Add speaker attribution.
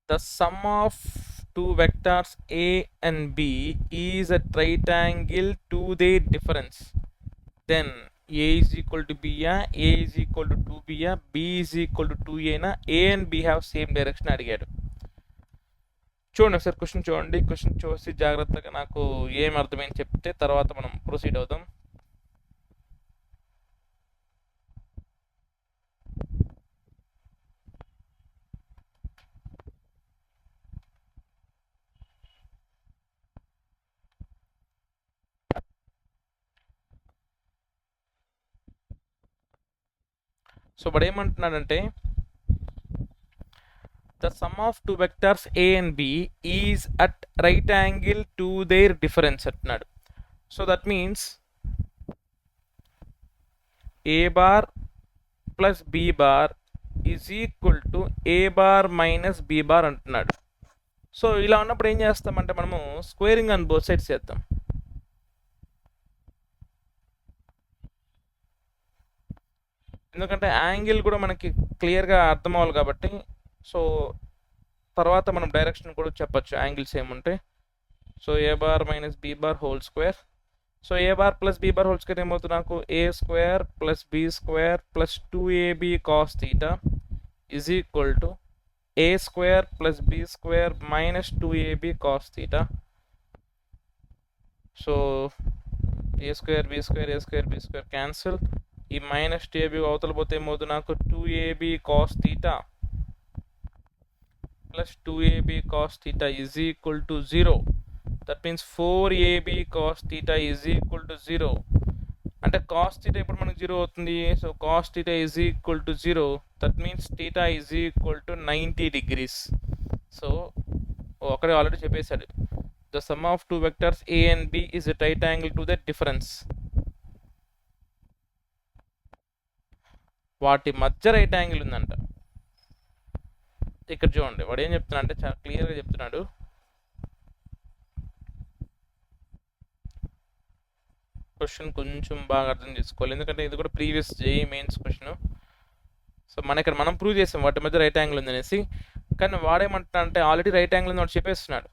Speaker 1: the sum of two vectors a and b is at right angle to their difference, then a is equal to b, a is equal to 2b, b is equal to 2a na, a and b have same direction అడిగాడు. చూడండి ఒకసారి question చూడండి. Question చూసి జాగ్రత్తగా నాకు ఏం అర్థమైంది చెప్తే తర్వాత మనం ప్రొసీడ్ అవుదాం. సో వాడు ఏమంటున్నాడంటే the sum of two vectors a and b is at right angle to their difference అంటున్నాడు. So that means a bar plus b bar is equal to a bar minus b bar అంటున్నాడు. So ఇలా ఉన్నప్పుడు ఏం చేస్తామంటే మనము squaring on both sides చేద్దాం. ఎందుకంటే angle కూడా మనకి క్లియర్గా అర్థం అవ్వాలి కాబట్టి. సో తర్వాత మనం డైరెక్షన్ కూడా చెప్పచ్చు యాంగిల్స్ ఏముంటాయి. So A bar minus B bar whole square. So A bar plus B bar whole square ఏమవుతుంది నాకు A square plus B square plus 2ab cos theta is equal to A square plus B square minus 2ab cos theta. So A square B square A square B square cancel. ఈ minus 2ab అవతల పోతే ఏమవుతుంది నాకు 2ab cos theta plus 2ab cos theta is equal to 0. That means 4ab cos theta is equal to 0. అంటే cos theta ఇప్పుడు మనకు 0 అవుతుంది. So cos theta is equal to 0. That means theta is equal to 90 degrees. So అక్కడే already చెప్పేశాడు. The sum of two vectors a and b is at right angle to their difference. వాటి మధ్య right angle ఉందంట. ఇక్కడ చూడండి వాడు ఏం చెప్తున్నా అంటే చాలా క్లియర్గా చెప్తున్నాడు. క్వశ్చన్ కొంచెం బాగా అర్థం చేసుకోవాలి, ఎందుకంటే ఇది కూడా previous JEE mains question. So మనం ప్రూవ్ చేసాం వాటి మధ్య రైట్ యాంగిల్ ఉందనేసి. కానీ వాడేమంటున్నా అంటే ఆల్రెడీ రైట్ యాంగిల్ ఉంది వాడు చెప్పేస్తున్నాడు.